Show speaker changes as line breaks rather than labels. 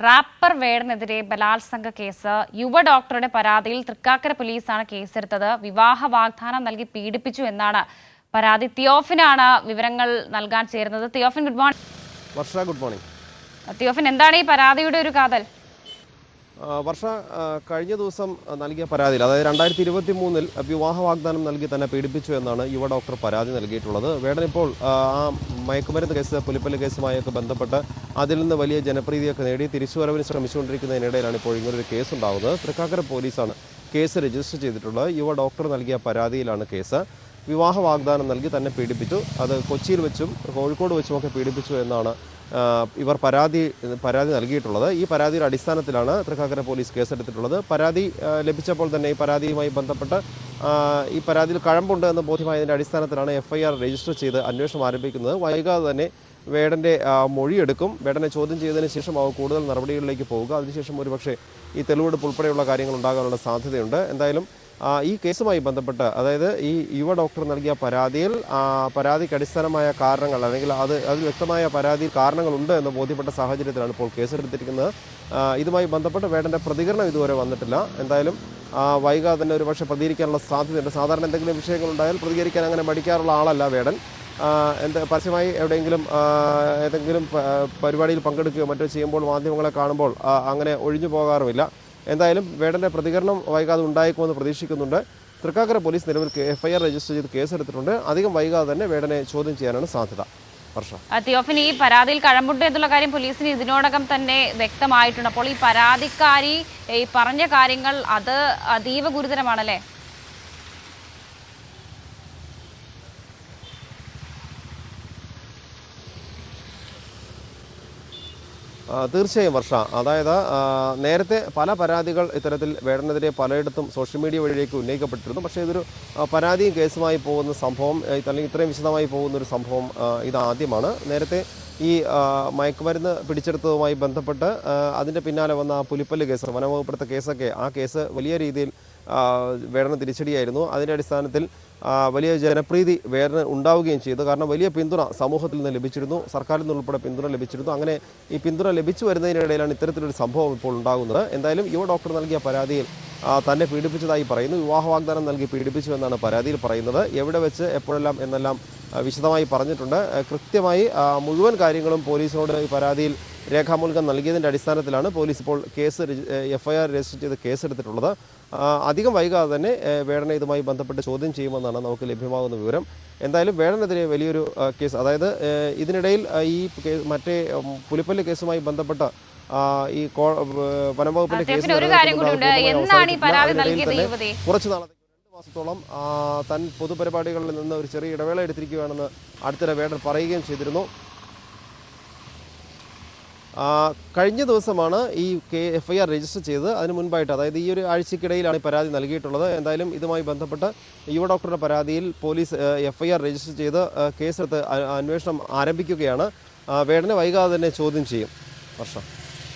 Wrapper വേടനെതിരെ ബലാത്സംഗ case. യുവ ഡോക്ടറുടെ പരാതിയിൽ തൃക്കാക്കര പോലീസാണ് കേസെടുത്തത്. വിവാഹ വാഗ്ദാനം നൽകി പീഡിപ്പിച്ചു എന്നാണ് പരാതി. തിയോഫിനാണ് വിവരങ്ങൾ നൽകാൻ ചേരുന്നത്. തിയോഫിൻ, good morning.
Varsha, good morning.
തിയോഫിൻ, എന്താണ് ഈ പരാതിയുടെ ഒരു കാതൽ?
വർഷ, കഴിഞ്ഞ ദിവസം നൽകിയ പരാതിയിൽ, അതായത് 2023-ൽ വിവാഹ വാഗ്ദാനം നൽകി തന്നെ പീഡിപ്പിച്ചു എന്നാണ് യുവ ഡോക്ടർ പരാതി നൽകിയിട്ടുള്ളത്. വേടനിപ്പോൾ ആ മയക്കുമരുന്ന് കേസ്, പുലിപ്പല്ല് കേസുമായൊക്കെ ബന്ധപ്പെട്ട് അതിൽ നിന്ന് വലിയ ജനപ്രീതിയൊക്കെ നേടി തിരിച്ചുവരവിന് ശ്രമിച്ചുകൊണ്ടിരിക്കുന്നതിനിടയിലാണ് ഇപ്പോൾ ഇങ്ങനൊരു കേസുണ്ടാകുന്നത്. തൃക്കാക്കര പോലീസാണ് കേസ് രജിസ്റ്റർ ചെയ്തിട്ടുള്ളത്. യുവ ഡോക്ടർ നൽകിയ പരാതിയിലാണ് കേസ്. വിവാഹ വാഗ്ദാനം നൽകി തന്നെ പീഡിപ്പിച്ചു. അത് കൊച്ചിയിൽ വെച്ചും കോഴിക്കോട് വെച്ചുമൊക്കെ പീഡിപ്പിച്ചു എന്നാണ് ഇവർ പരാതി നൽകിയിട്ടുള്ളത്. ഈ പരാതിയുടെ അടിസ്ഥാനത്തിലാണ് തൃക്കാക്കര പോലീസ് കേസെടുത്തിട്ടുള്ളത്. പരാതി ലഭിച്ചപ്പോൾ തന്നെ ഈ പരാതിയുമായി ബന്ധപ്പെട്ട് ഈ പരാതിയിൽ കഴമ്പുണ്ട് എന്ന് ബോധ്യമായതിൻ്റെ അടിസ്ഥാനത്തിലാണ് FIR രജിസ്റ്റർ ചെയ്ത് അന്വേഷണം ആരംഭിക്കുന്നത്. വൈകാതെ തന്നെ വേടൻ്റെ മൊഴിയെടുക്കും. വേടനെ ചോദ്യം ചെയ്തതിന് ശേഷമാവും കൂടുതൽ നടപടികളിലേക്ക് പോവുക. അതിനുശേഷം ഒരുപക്ഷെ ഈ തെളിവെടുപ്പ് ഉൾപ്പെടെയുള്ള കാര്യങ്ങൾ ഉണ്ടാകാനുള്ള സാധ്യതയുണ്ട്. എന്തായാലും ഈ കേസുമായി ബന്ധപ്പെട്ട്, അതായത് ഈ യുവ ഡോക്ടർ നൽകിയ പരാതിയിൽ പരാതിക്ക് അടിസ്ഥാനമായ കാരണങ്ങൾ, അല്ലെങ്കിൽ അതിൽ വ്യക്തമായ പരാതിയിൽ കാരണങ്ങളുണ്ട് എന്ന് ബോധ്യപ്പെട്ട സാഹചര്യത്തിലാണ് ഇപ്പോൾ കേസെടുത്തിരിക്കുന്നത്. ഇതുമായി ബന്ധപ്പെട്ട് വേടൻ്റെ പ്രതികരണം ഇതുവരെ വന്നിട്ടില്ല. എന്തായാലും വൈകാതെ തന്നെ ഒരുപക്ഷെ പ്രതികരിക്കാനുള്ള സാധ്യതയുണ്ട്. സാധാരണ എന്തെങ്കിലും വിഷയങ്ങളുണ്ടായാൽ പ്രതികരിക്കാൻ അങ്ങനെ മടിക്കാറുള്ള ആളല്ല വേടൻ. പരസ്യമായി എവിടെയെങ്കിലും ഏതെങ്കിലും പരിപാടിയിൽ പങ്കെടുക്കുകയോ മറ്റോ ചെയ്യുമ്പോൾ മാധ്യമങ്ങളെ കാണുമ്പോൾ അങ്ങനെ ഒഴിഞ്ഞു പോകാറുമില്ല. എന്തായാലും വേടൻ്റെ പ്രതികരണം വൈകാതെ ഉണ്ടായേക്കുമെന്ന് പ്രതീക്ഷിക്കുന്നുണ്ട്. തൃക്കാക്കര പോലീസ് നിലവിൽ FIR രജിസ്റ്റർ ചെയ്ത് കേസെടുത്തിട്ടുണ്ട്. അധികം വൈകാതെ തന്നെ വേടനെ ചോദ്യം ചെയ്യാനാണ് സാധ്യത.
തിയോഫിൻ, ഈ പരാതിയിൽ കഴമ്പുണ്ട് എന്നുള്ള കാര്യം പോലീസിന് ഇതിനോടകം തന്നെ വ്യക്തമായിട്ടുണ്ട്. അപ്പോൾ ഈ പരാതിക്കാരി ഈ പറഞ്ഞ കാര്യങ്ങൾ അത് അതീവ ഗുരുതരമാണല്ലേ?
തീർച്ചയായും വർഷ. അതായത് നേരത്തെ പല പരാതികൾ ഇത്തരത്തിൽ വേടനെതിരെ പലയിടത്തും സോഷ്യൽ മീഡിയ വഴിയിലേക്ക് ഉന്നയിക്കപ്പെട്ടിരുന്നു. പക്ഷേ ഇതൊരു പരാതിയും കേസുമായി പോകുന്ന സംഭവം, അല്ലെങ്കിൽ ഇത്രയും വിശദമായി പോകുന്നൊരു സംഭവം ഇതാദ്യമാണ്. നേരത്തെ ഈ മയക്കുമരുന്ന് പിടിച്ചെടുത്തതുമായി ബന്ധപ്പെട്ട് അതിൻ്റെ പിന്നാലെ വന്ന ആ പുലിപ്പല്ല് കേസ്, വനംവകുപ്പെടുത്ത കേസൊക്കെ, ആ കേസ് വലിയ രീതിയിൽ വേടന് തിരിച്ചടിയായിരുന്നു. അതിൻ്റെ അടിസ്ഥാനത്തിൽ വലിയ ജനപ്രീതി വേടന് ഉണ്ടാവുകയും ചെയ്തു. കാരണം വലിയ പിന്തുണ സമൂഹത്തിൽ നിന്ന് ലഭിച്ചിരുന്നു, സർക്കാരിൽ നിന്നുൾപ്പെടെ പിന്തുണ ലഭിച്ചിരുന്നു. അങ്ങനെ ഈ പിന്തുണ ലഭിച്ചു വരുന്നതിനിടയിലാണ് ഇത്തരത്തിലൊരു സംഭവം ഇപ്പോൾ ഉണ്ടാകുന്നത്. എന്തായാലും യുവ ഡോക്ടർ നൽകിയ പരാതിയിൽ തന്നെ പീഡിപ്പിച്ചതായി പറയുന്നു. വിവാഹ വാഗ്ദാനം നൽകി പീഡിപ്പിച്ചു എന്നാണ് പരാതിയിൽ പറയുന്നത്. എവിടെ വെച്ച്, എപ്പോഴെല്ലാം എന്നെല്ലാം വിശദമായി പറഞ്ഞിട്ടുണ്ട്. കൃത്യമായി മുഴുവൻ കാര്യങ്ങളും പോലീസിനോട് ഈ പരാതിയിൽ രേഖാമൂലകം നൽകിയതിൻ്റെ അടിസ്ഥാനത്തിലാണ് പോലീസ് ഇപ്പോൾ FIR രജിസ്റ്റർ ചെയ്ത് കേസെടുത്തിട്ടുള്ളത്. അധികം വൈകാതെ തന്നെ വേടനെ ഇതുമായി ബന്ധപ്പെട്ട് ചോദ്യം ചെയ്യുമെന്നാണ് നമുക്ക് ലഭ്യമാകുന്ന വിവരം. എന്തായാലും വേടനെതിരെ വലിയൊരു കേസ്, അതായത് ഇതിനിടയിൽ ഈ മറ്റേ പുലിപ്പല്ല് കേസുമായി ബന്ധപ്പെട്ട ഈ വനംവകുപ്പിന്റെ കേസ് കുറച്ച് നാളത്തേക്ക് 2 മാസത്തോളം താൻ പൊതുപരിപാടികളിൽ നിന്ന് ഒരു ചെറിയ ഇടവേള എടുത്തിരിക്കുകയാണെന്ന് അടുത്തിടെ വേടൻ പറയുകയും ചെയ്തിരുന്നു. കഴിഞ്ഞ ദിവസമാണ് ഈ FIR രജിസ്റ്റർ ചെയ്തത്. അതിന് മുൻപായിട്ട്, അതായത് ഈ ഒരു ആഴ്ചക്കിടയിലാണ് പരാതി നൽകിയിട്ടുള്ളത്. എന്തായാലും ഇതുമായി ബന്ധപ്പെട്ട് യുവ ഡോക്ടറുടെ പരാതിയിൽ പോലീസ് FIR രജിസ്റ്റർ ചെയ്ത് കേസെടുത്ത് അന്വേഷണം ആരംഭിക്കുകയാണ്. വേടനെ വൈകാതെ തന്നെ ചോദ്യം ചെയ്യും. വർഷം.